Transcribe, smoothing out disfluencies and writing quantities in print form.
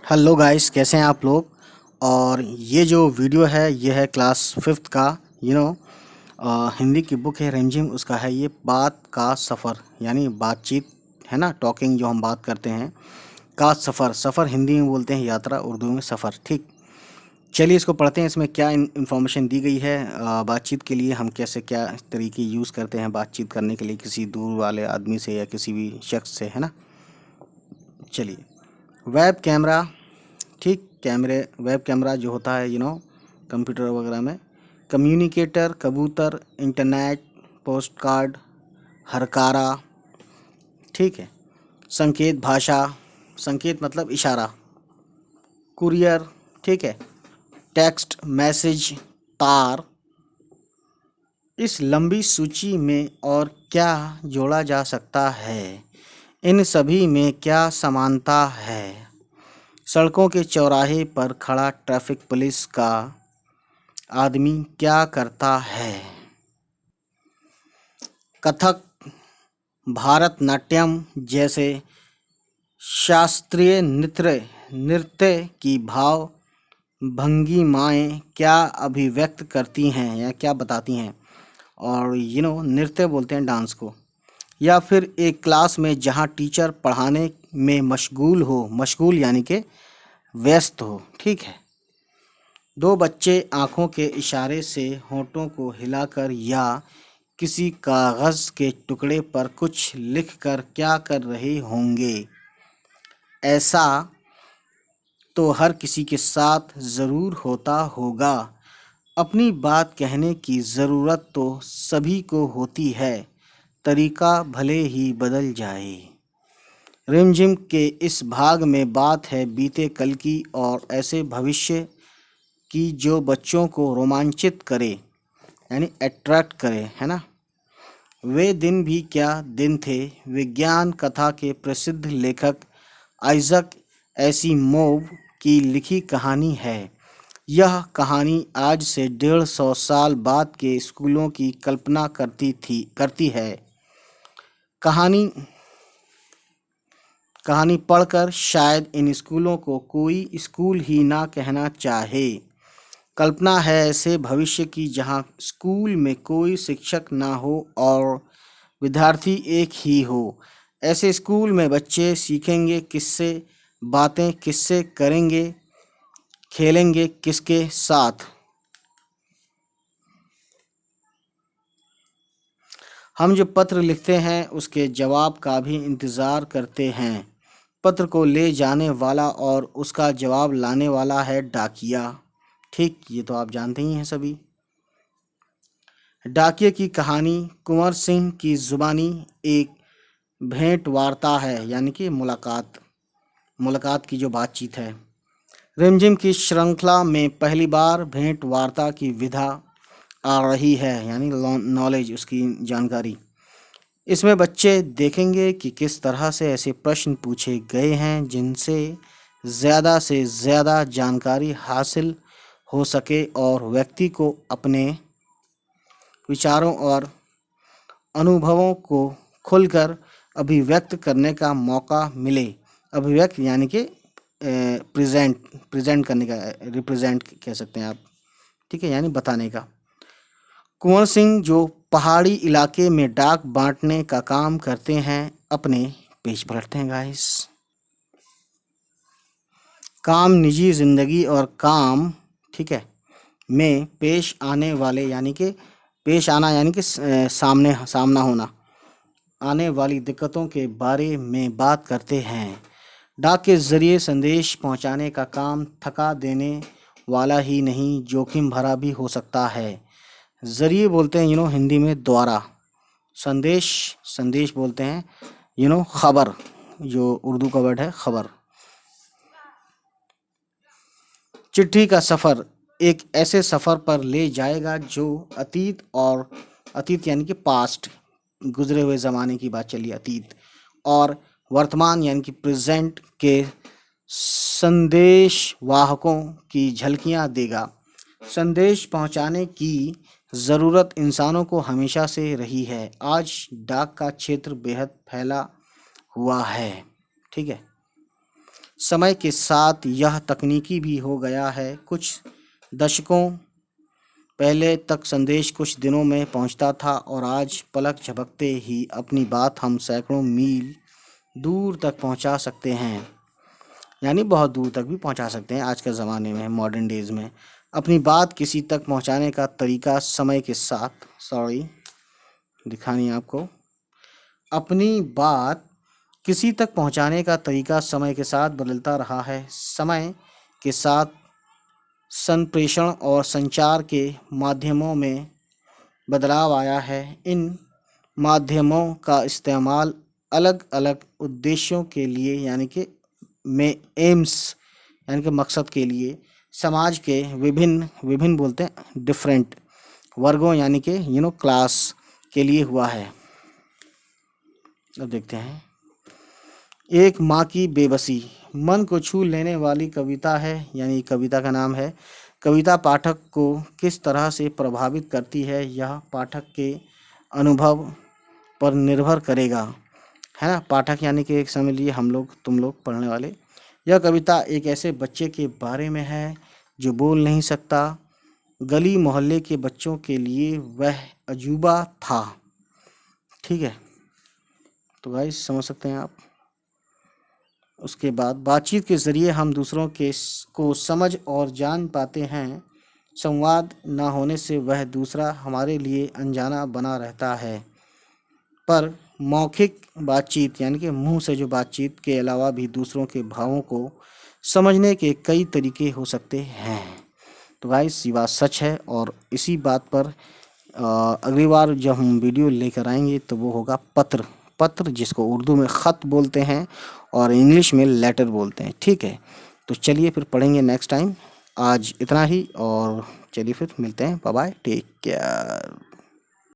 Hello guys, कैसे हैं आप लोग। और ये जो वीडियो है ये है क्लास फिफ्थ का यू नो हिंदी की बुक है रिमझिम। उसका है ये बात का सफ़र, यानी बातचीत है ना, टॉकिंग जो हम बात करते हैं का सफ़र। सफ़र हिंदी में बोलते हैं यात्रा, उर्दू में सफ़र। ठीक, चलिए इसको पढ़ते हैं। इसमें क्या इन्फॉर्मेशन दी गई है बातचीत के लिए, हम कैसे क्या तरीके यूज़ करते हैं बातचीत करने के लिए किसी दूर वाले आदमी से या किसी भी शख्स से, है ना। चलिए, वेब कैमरा। ठीक, वेब कैमरा जो होता है कंप्यूटर वगैरह में। कम्युनिकेटर कबूतर, इंटरनेट, पोस्ट कार्ड, हरकारा। ठीक है। संकेत भाषा, संकेत मतलब इशारा। कुरियर, ठीक है। टेक्स्ट मैसेज, तार। इस लंबी सूची में और क्या जोड़ा जा सकता है? इन सभी में क्या समानता है? सड़कों के चौराहे पर खड़ा ट्रैफिक पुलिस का आदमी क्या करता है? कथक, भारतनाट्यम जैसे शास्त्रीय नृत्य की भाव भंगिमाएं क्या अभिव्यक्त करती हैं या क्या बताती हैं? और नृत्य बोलते हैं डांस को। या फिर एक क्लास में जहां टीचर पढ़ाने में मशगूल हो, मशगूल यानी कि व्यस्त हो। ठीक है। दो बच्चे आंखों के इशारे से होठों को हिलाकर या किसी कागज के टुकड़े पर कुछ लिखकर क्या कर रहे होंगे? ऐसा तो हर किसी के साथ ज़रूर होता होगा। अपनी बात कहने की ज़रूरत तो सभी को होती है, तरीका भले ही बदल जाए। रिमझिम के इस भाग में बात है बीते कल की और ऐसे भविष्य की जो बच्चों को रोमांचित करे, यानी अट्रैक्ट करे, है ना। वे दिन भी क्या दिन थे। विज्ञान कथा के प्रसिद्ध लेखक आइजक एसिमोव की लिखी कहानी है। यह कहानी आज से 150 साल बाद के स्कूलों की कल्पना करती है। कहानी कहानी पढ़कर शायद इन स्कूलों को कोई स्कूल ही ना कहना चाहे। कल्पना है ऐसे भविष्य की जहाँ स्कूल में कोई शिक्षक ना हो और विद्यार्थी एक ही हो। ऐसे स्कूल में बच्चे सीखेंगे किससे, बातें किससे करेंगे, खेलेंगे किसके साथ। हम जो पत्र लिखते हैं उसके जवाब का भी इंतज़ार करते हैं। पत्र को ले जाने वाला और उसका जवाब लाने वाला है डाकिया। ठीक, ये तो आप जानते ही हैं सभी। डाकिये की कहानी कुंवर सिंह की जुबानी एक भेंट वार्ता है, यानी कि मुलाकात की जो बातचीत है। रिमझिम की श्रृंखला में पहली बार भेंट वार्ता की विधा आ रही है, यानी नॉलेज, उसकी जानकारी। इसमें बच्चे देखेंगे कि किस तरह से ऐसे प्रश्न पूछे गए हैं जिनसे ज़्यादा से ज़्यादा जानकारी हासिल हो सके और व्यक्ति को अपने विचारों और अनुभवों को खुलकर अभिव्यक्त करने का मौका मिले। अभिव्यक्त यानी कि प्रेजेंट करने का, रिप्रेजेंट कह सकते हैं आप। ठीक है, यानी बताने का। कुंवर सिंह जो पहाड़ी इलाके में डाक बांटने का काम करते हैं, अपने पेज पलटते हैं गाइस। काम निजी जिंदगी और काम, ठीक है, में पेश आने वाले, यानी कि पेश आना यानी कि सामना होना, आने वाली दिक्कतों के बारे में बात करते हैं। डाक के ज़रिए संदेश पहुंचाने का काम थका देने वाला ही नहीं, जोखिम भरा भी हो सकता है। ज़रिए बोलते हैं हिंदी में द्वारा। संदेश संदेश बोलते हैं खबर, जो उर्दू का वर्ड है खबर। चिट्ठी का सफ़र एक ऐसे सफ़र पर ले जाएगा जो अतीत यानी कि पास्ट, गुजरे हुए ज़माने की बात चली, अतीत, और वर्तमान यानी कि प्रेजेंट के संदेश वाहकों की झलकियां देगा। संदेश पहुंचाने की ज़रूरत इंसानों को हमेशा से रही है। आज डाक का क्षेत्र बेहद फैला हुआ है। ठीक है। समय के साथ यह तकनीकी भी हो गया है। कुछ दशकों पहले तक संदेश कुछ दिनों में पहुंचता था और आज पलक झपकते ही अपनी बात हम सैकड़ों मील दूर तक पहुंचा सकते हैं, यानी बहुत दूर तक भी पहुंचा सकते हैं। आज के ज़माने में, मॉडर्न डेज में अपनी बात किसी तक पहुंचाने का तरीका समय के साथ दिखानी आपको अपनी बात किसी तक पहुंचाने का तरीका समय के साथ बदलता रहा है। समय के साथ संप्रेषण और संचार के माध्यमों में बदलाव आया है। इन माध्यमों का इस्तेमाल अलग अलग उद्देश्यों के लिए यानी कि यानी कि मकसद के लिए समाज के विभिन्न बोलते हैं डिफरेंट वर्गों यानी कि क्लास के लिए हुआ है। अब देखते हैं, एक माँ की बेबसी मन को छू लेने वाली कविता है, यानी कविता का नाम है। कविता पाठक को किस तरह से प्रभावित करती है यह पाठक के अनुभव पर निर्भर करेगा, है ना। पाठक यानी कि एक समझ लीजिए हम लोग, तुम लोग पढ़ने वाले। यह कविता एक ऐसे बच्चे के बारे में है जो बोल नहीं सकता। गली मोहल्ले के बच्चों के लिए वह अजूबा था। ठीक है, तो गाइस समझ सकते हैं आप। उसके बाद बातचीत के ज़रिए हम दूसरों को समझ और जान पाते हैं। संवाद ना होने से वह दूसरा हमारे लिए अनजाना बना रहता है। पर मौखिक बातचीत यानी कि मुंह से जो बातचीत के अलावा भी दूसरों के भावों को समझने के कई तरीके हो सकते हैं। तो गाइस ये बात सच है, और इसी बात पर अगली बार जब हम वीडियो लेकर आएंगे तो वो होगा पत्र, जिसको उर्दू में ख़त बोलते हैं और इंग्लिश में लेटर बोलते हैं। ठीक है, तो चलिए फिर पढ़ेंगे नेक्स्ट टाइम। आज इतना ही, और चलिए फिर मिलते हैं। Bye bye, take care.